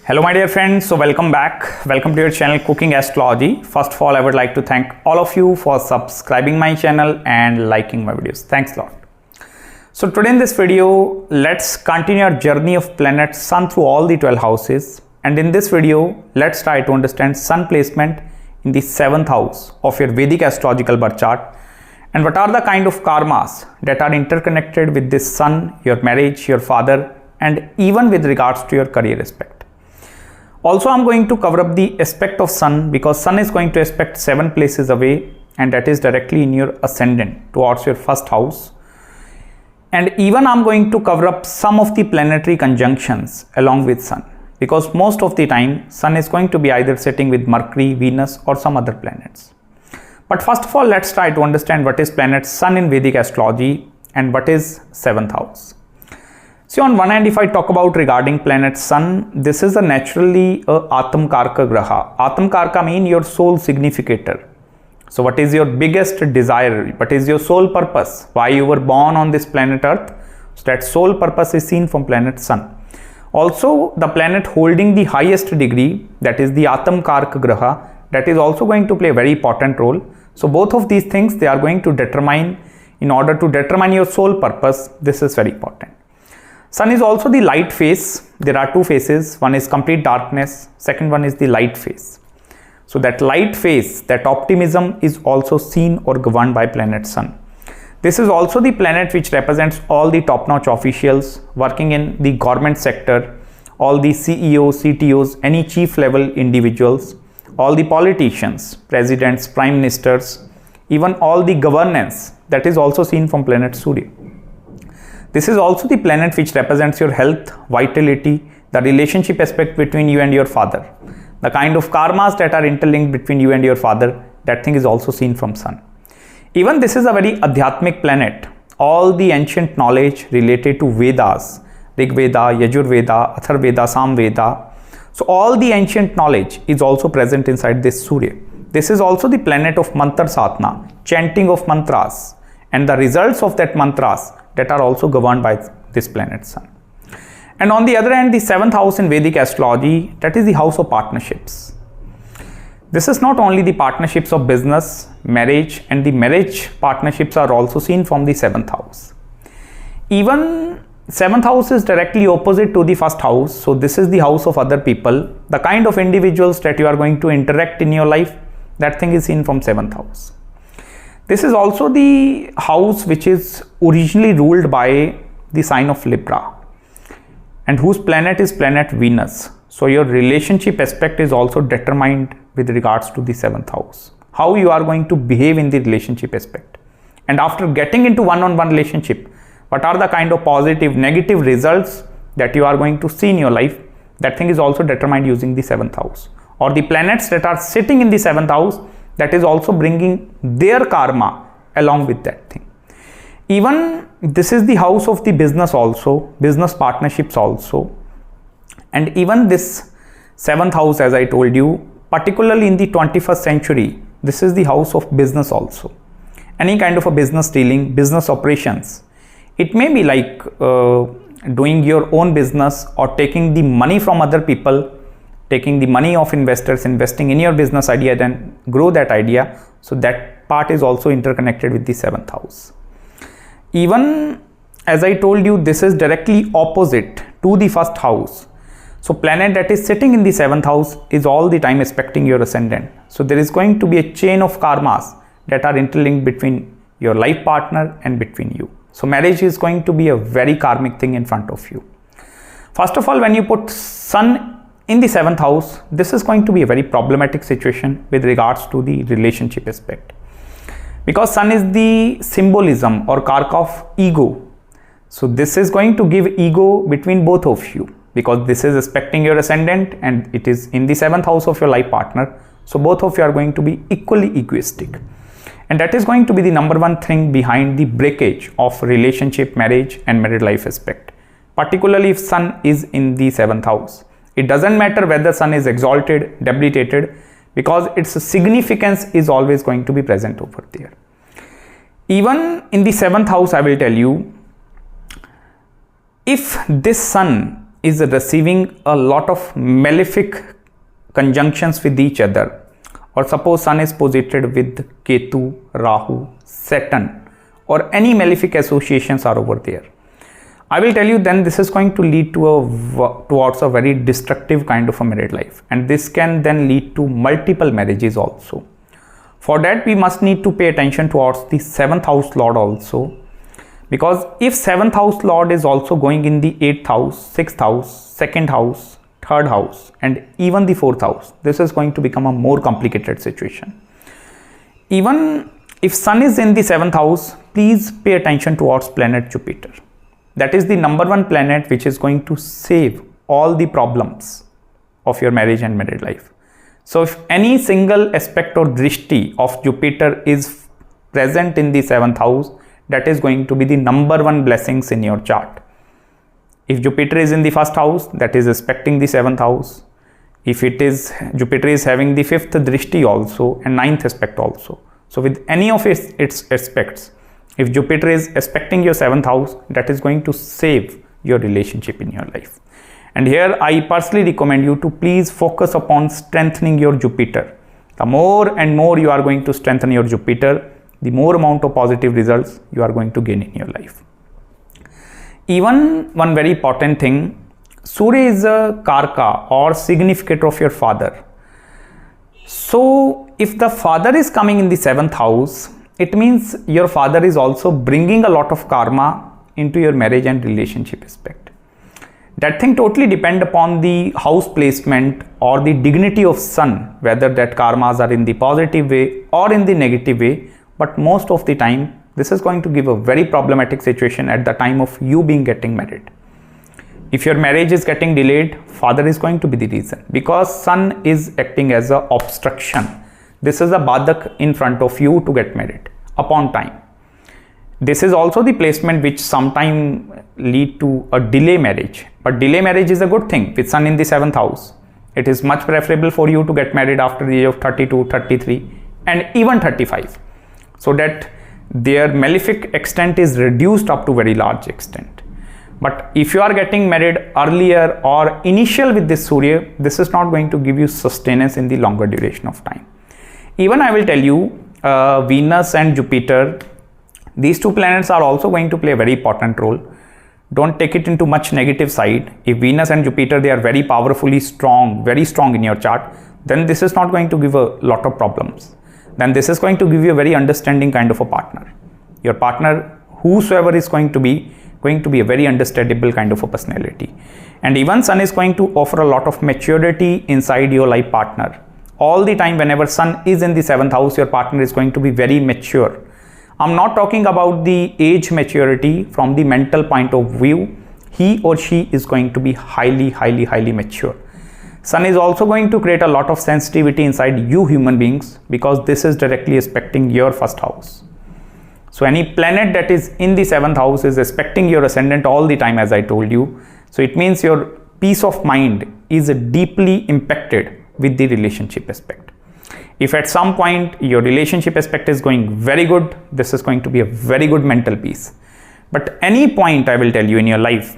Hello my dear friends, so welcome back. Welcome to your channel Cooking Astrology. First of all, I would like to thank all of you for subscribing my channel and liking my videos. Thanks a lot. So today in this video, let's continue our journey of planet Sun through all the 12 houses. And in this video, let's try to understand Sun placement in the 7th house of your Vedic astrological birth chart. And what are the kind of karmas that are interconnected with this Sun, your marriage, your father, and even with regards to your career aspect. Also, I'm going to cover up the aspect of Sun because Sun is going to aspect 7 places away, and that is directly in your ascendant towards your first house. And even I'm going to cover up some of the planetary conjunctions along with Sun, because most of the time Sun is going to be either sitting with Mercury, Venus, or some other planets. But first of all, let's try to understand what is planet Sun in Vedic astrology and what is 7th house. See, on one hand, if I talk about regarding planet Sun, this is a naturally Atam Karka Graha. Atam Karka means your soul significator. So what is your biggest desire? What is your soul purpose? Why you were born on this planet Earth? So that soul purpose is seen from planet Sun. Also, the planet holding the highest degree, that is the Atam Karka Graha, that is also going to play a very important role. So both of these things, they are going to determine, in order to determine your soul purpose, this is very important. Sun is also the light phase. There are 2 phases. One is complete darkness. Second one is the light phase. So that light phase, that optimism is also seen or governed by planet Sun. This is also the planet which represents all the top-notch officials working in the government sector, all the CEOs, CTOs, any chief level individuals, all the politicians, presidents, prime ministers, even all the governance, that is also seen from planet Surya. This is also the planet which represents your health, vitality, the relationship aspect between you and your father. The kind of karmas that are interlinked between you and your father, that thing is also seen from Sun. Even this is a very adhyatmic planet. All the ancient knowledge related to Vedas, Rig Veda, Yajur Veda, Athar Veda, Sam Veda. So all the ancient knowledge is also present inside this Surya. This is also the planet of mantra sadhana, chanting of mantras, and the results of that mantras that are also governed by this planet Sun. And on the other hand, the 7th house in Vedic astrology, that is the house of partnerships. This is not only the partnerships of business, marriage, and the marriage partnerships are also seen from the 7th house. Even 7th house is directly opposite to the 1st house. So this is the house of other people. The kind of individuals that you are going to interact in your life, that thing is seen from 7th house. This is also the house which is originally ruled by the sign of Libra, and whose planet is planet Venus. So your relationship aspect is also determined with regards to the 7th house. How you are going to behave in the relationship aspect. And after getting into one-on-one relationship, what are the kind of positive, negative results that you are going to see in your life? That thing is also determined using the 7th house. Or the planets that are sitting in the 7th house, that is also bringing their karma along with that thing. Even this is the house of the business also, business partnerships also. And even this 7th house, as I told you, particularly in the 21st century, this is the house of business also. Any kind of a business dealing, business operations. It may be like doing your own business or taking the money from other people, taking the money of investors, investing in your business idea, then grow that idea. So that part is also interconnected with the 7th house. Even as I told you, this is directly opposite to the 1st house. So planet that is sitting in the 7th house is all the time aspecting your ascendant. So there is going to be a chain of karmas that are interlinked between your life partner and between you. So marriage is going to be a very karmic thing in front of you. First of all, when you put Sun in the 7th house, this is going to be a very problematic situation with regards to the relationship aspect. Because Sun is the symbolism or karka of ego. So this is going to give ego between both of you, because this is aspecting your ascendant and it is in the 7th house of your life partner. So both of you are going to be equally egoistic. And that is going to be the number one thing behind the breakage of relationship, marriage and married life aspect. Particularly if Sun is in the 7th house. It doesn't matter whether Sun is exalted, debilitated, because its significance is always going to be present over there. Even in the 7th house, I will tell you, if this Sun is receiving a lot of malefic conjunctions with each other, or suppose Sun is posited with Ketu, Rahu, Saturn, or any malefic associations are over there, I will tell you, then this is going to lead to towards a very destructive kind of a married life, and this can then lead to multiple marriages also. For that, we must need to pay attention towards the 7th house lord also, because if 7th house lord is also going in the 8th house, 6th house, 2nd house, 3rd house, and even the 4th house, this is going to become a more complicated situation. Even if Sun is in the 7th house, please pay attention towards planet Jupiter. That is the number one planet which is going to save all the problems of your marriage and married life. So if any single aspect or drishti of Jupiter is present in the 7th house, that is going to be the number one blessings in your chart. If Jupiter is in the 1st house, that is aspecting the 7th house. If it is Jupiter is having the 5th drishti also and 9th aspect also. So with any of its aspects, if Jupiter is aspecting your 7th house, that is going to save your relationship in your life. And here I personally recommend you to please focus upon strengthening your Jupiter. The more and more you are going to strengthen your Jupiter, the more amount of positive results you are going to gain in your life. Even one very important thing, Surya is a karka or significator of your father. So if the father is coming in the 7th house, it means your father is also bringing a lot of karma into your marriage and relationship aspect. That thing totally depend upon the house placement or the dignity of Sun, whether that karmas are in the positive way or in the negative way. But most of the time, this is going to give a very problematic situation at the time of you getting married. If your marriage is getting delayed, father is going to be the reason, because Sun is acting as an obstruction. This is a badak in front of you to get married upon time. This is also the placement which sometimes lead to a delay marriage. But delay marriage is a good thing with Sun in the 7th house. It is much preferable for you to get married after the age of 32, 33 and even 35. So that their malefic extent is reduced up to very large extent. But if you are getting married earlier or initial with this Surya, this is not going to give you sustenance in the longer duration of time. Even I will tell you, Venus and Jupiter, these two planets are also going to play a very important role. Don't take it into much negative side. If Venus and Jupiter, they are very powerfully strong, very strong in your chart, then this is not going to give a lot of problems. Then this is going to give you a very understanding kind of a partner. Your partner, whosoever is going to be a very understandable kind of a personality. And even Sun is going to offer a lot of maturity inside your life partner. All the time, whenever Sun is in the 7th house, your partner is going to be very mature. I'm not talking about the age maturity from the mental point of view. He or she is going to be highly mature. Sun is also going to create a lot of sensitivity inside you human beings, because this is directly aspecting your 1st house. So any planet that is in the 7th house is aspecting your ascendant all the time, as I told you. So it means your peace of mind is deeply impacted with the relationship aspect. If at some point your relationship aspect is going very good, this is going to be a very good mental peace. But any point I will tell you in your life,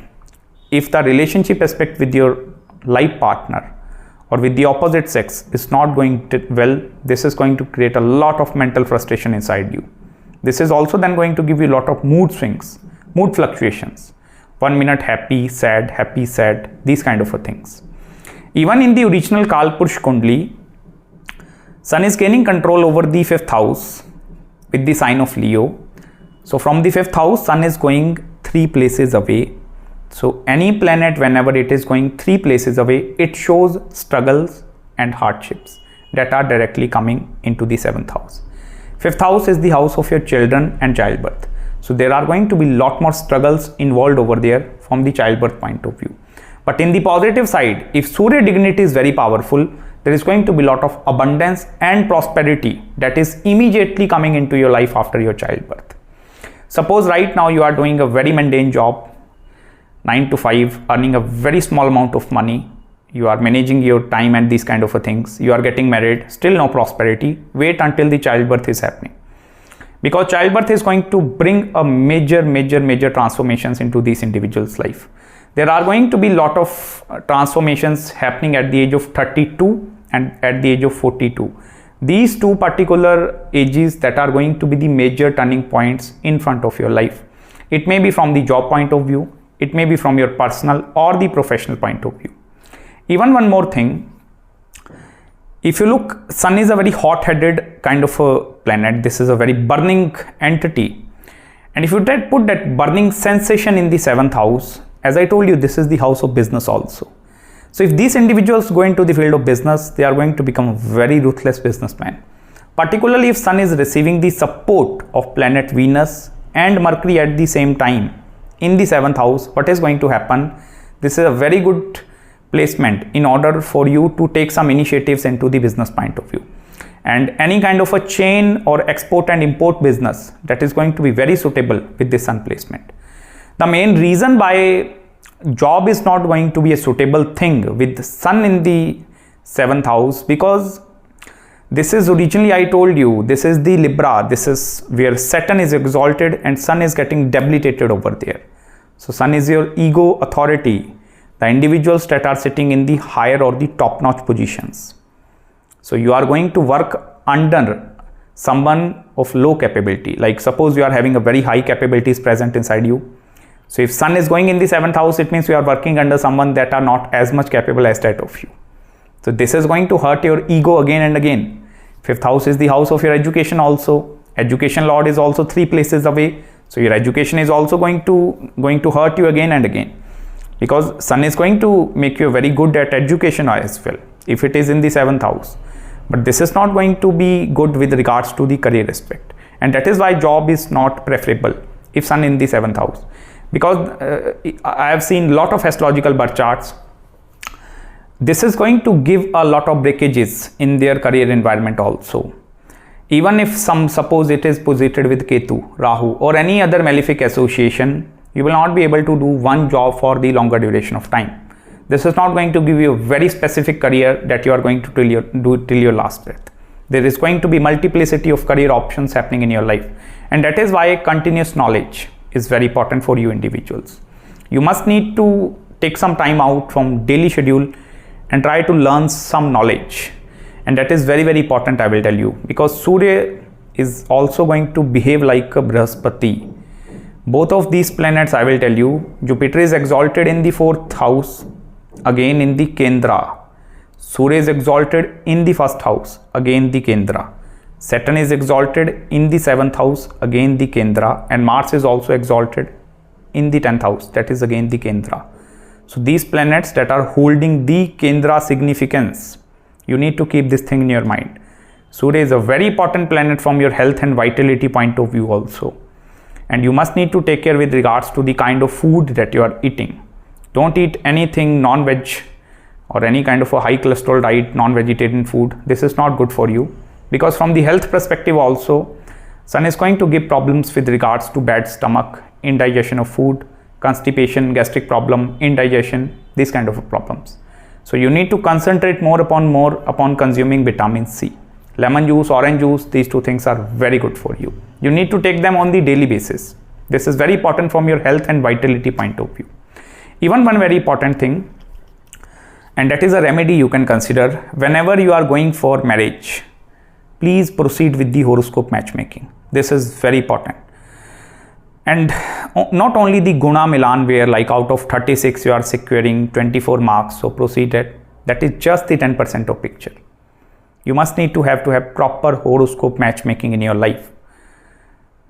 if the relationship aspect with your life partner or with the opposite sex is not going well, this is going to create a lot of mental frustration inside you. This is also then going to give you a lot of mood swings, mood fluctuations. 1 minute happy, sad, these kind of things. Even in the original Kalpurush Kundli, Sun is gaining control over the 5th house with the sign of Leo. So from the 5th house, Sun is going 3 places away. So any planet, whenever it is going 3 places away, it shows struggles and hardships that are directly coming into the 7th house. 5th house is the house of your children and childbirth. So there are going to be a lot more struggles involved over there from the childbirth point of view. But in the positive side, if Surya dignity is very powerful, there is going to be a lot of abundance and prosperity that is immediately coming into your life after your childbirth. Suppose right now you are doing a very mundane job, 9 to 5, earning a very small amount of money. You are managing your time and these kind of things. You are getting married, still no prosperity. Wait until the childbirth is happening. Because childbirth is going to bring a major transformations into these individuals' life. There are going to be lot of transformations happening at the age of 32 and at the age of 42. These two particular ages that are going to be the major turning points in front of your life. It may be from the job point of view, it may be from your personal or the professional point of view. Even one more thing, if you look, Sun is a very hot-headed kind of a planet. This is a very burning entity. And if you put that burning sensation in the 7th house, as I told you, this is the house of business also. So if these individuals go into the field of business, they are going to become a very ruthless businessman. Particularly if Sun is receiving the support of planet Venus and Mercury at the same time in the 7th house, what is going to happen? This is a very good placement in order for you to take some initiatives into the business point of view. And any kind of a chain or export and import business, that is going to be very suitable with this Sun placement. The main reason why job is not going to be a suitable thing with the Sun in the 7th house, because this is originally, I told you, this is the Libra, this is where Saturn is exalted and Sun is getting debilitated over there. So Sun is your ego authority, the individuals that are sitting in the higher or the top-notch positions. So you are going to work under someone of low capability. Like suppose you are having a very high capabilities present inside you. So if Sun is going in the 7th house, it means you are working under someone that are not as much capable as that of you. So this is going to hurt your ego again and again. 5th house is the house of your education also. Education lord is also 3 places away. So your education is also going to hurt you again and again. Because Sun is going to make you very good at education as well, if it is in the 7th house. But this is not going to be good with regards to the career aspect. And that is why job is not preferable if Sun in the 7th house. Because I have seen a lot of astrological birth charts. This is going to give a lot of breakages in their career environment also. Even if suppose it is posited with Ketu, Rahu or any other malefic association, you will not be able to do one job for the longer duration of time. This is not going to give you a very specific career that you are going to do till your last breath. There is going to be multiplicity of career options happening in your life. And that is why continuous knowledge is very important for you individuals. You must need to take some time out from daily schedule and try to learn some knowledge. And that is very, very important, I will tell you, because Surya is also going to behave like a Brihaspati. Both of these planets, I will tell you, Jupiter is exalted in the 4th house, again in the Kendra. Surya is exalted in the 1st house, again the Kendra. Saturn is exalted in the 7th house, again the Kendra, and Mars is also exalted in the 10th house, that is again the Kendra. So these planets that are holding the Kendra significance, you need to keep this thing in your mind. Surya is a very important planet from your health and vitality point of view also. And you must need to take care with regards to the kind of food that you are eating. Don't eat anything non-veg or any kind of a high cholesterol diet, non-vegetarian food. This is not good for you. Because from the health perspective also, Sun is going to give problems with regards to bad stomach, indigestion of food, constipation, gastric problem, indigestion, these kind of problems. So you need to concentrate more upon consuming vitamin C. Lemon juice, orange juice, these two things are very good for you. You need to take them on the daily basis. This is very important from your health and vitality point of view. Even one very important thing, and that is a remedy you can consider whenever you are going for marriage. Please proceed with the horoscope matchmaking. This is very important. And not only the Guna Milan, where like out of 36 you are securing 24 marks, so proceeded. That is just the 10% of picture. You must need to have proper horoscope matchmaking in your life.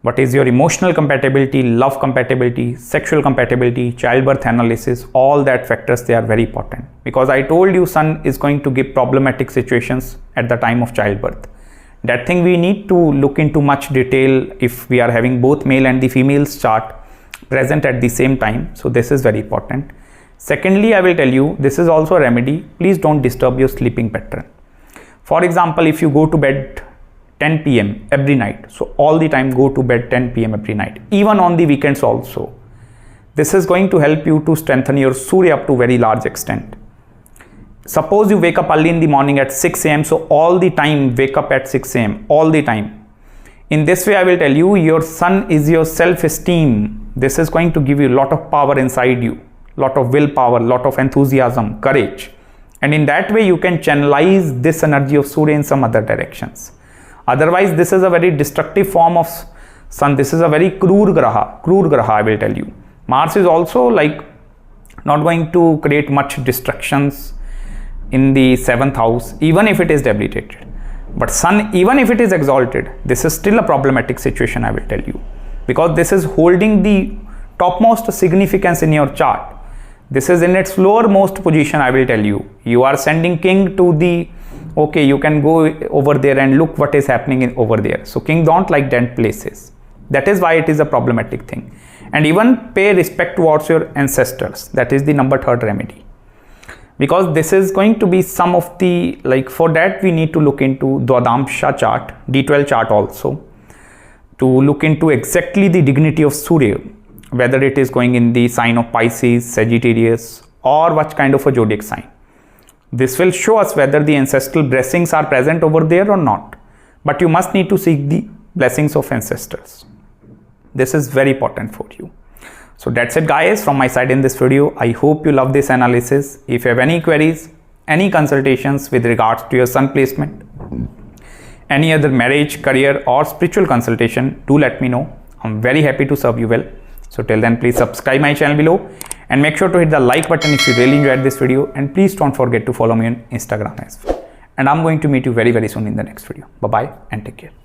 What is your emotional compatibility, love compatibility, sexual compatibility, childbirth analysis, all that factors, they are very important. Because I told you Sun is going to give problematic situations at the time of childbirth. That thing we need to look into much detail if we are having both male and the female's chart present at the same time. So this is very important. Secondly, I will tell you, this is also a remedy. Please don't disturb your sleeping pattern. For example, if you go to bed 10 p.m. every night, so all the time go to bed 10 p.m. every night, even on the weekends also. This is going to help you to strengthen your Surya up to very large extent. Suppose you wake up early in the morning at 6 a.m. So all the time wake up at 6 a.m. all the time. In this way, I will tell you, your Sun is your self-esteem. This is going to give you a lot of power inside you. lot of willpower, lot of enthusiasm, courage. And in that way, you can channelize this energy of Surya in some other directions. Otherwise, this is a very destructive form of Sun. This is a very crude graha, I will tell you. Mars is also like not going to create much destructions in the 7th house, even if it is debilitated. But Sun, even if it is exalted, this is still a problematic situation, I will tell you, because this is holding the topmost significance in your chart. This is in its lowermost position, I will tell you. You are sending king to the, okay, you can go over there and look what is happening over there. So king don't like that places. That is why it is a problematic thing. And even pay respect towards your ancestors. That is the number 3rd remedy. Because this is going to be some of the, like for that we need to look into Dwadamsha chart, D12 chart also, to look into exactly the dignity of Surya, whether it is going in the sign of Pisces, Sagittarius, or what kind of a zodiac sign. This will show us whether the ancestral blessings are present over there or not. But you must need to seek the blessings of ancestors. This is very important for you. So that's it guys from my side in this video. I hope you love this analysis. If you have any queries, any consultations with regards to your sun placement, any other marriage, career or spiritual consultation, do let me know. I'm very happy to serve you well. So till then, please subscribe my channel below and make sure to hit the like button if you really enjoyed this video, and please don't forget to follow me on Instagram as well. And I'm going to meet you very soon in the next video. Bye bye and take care.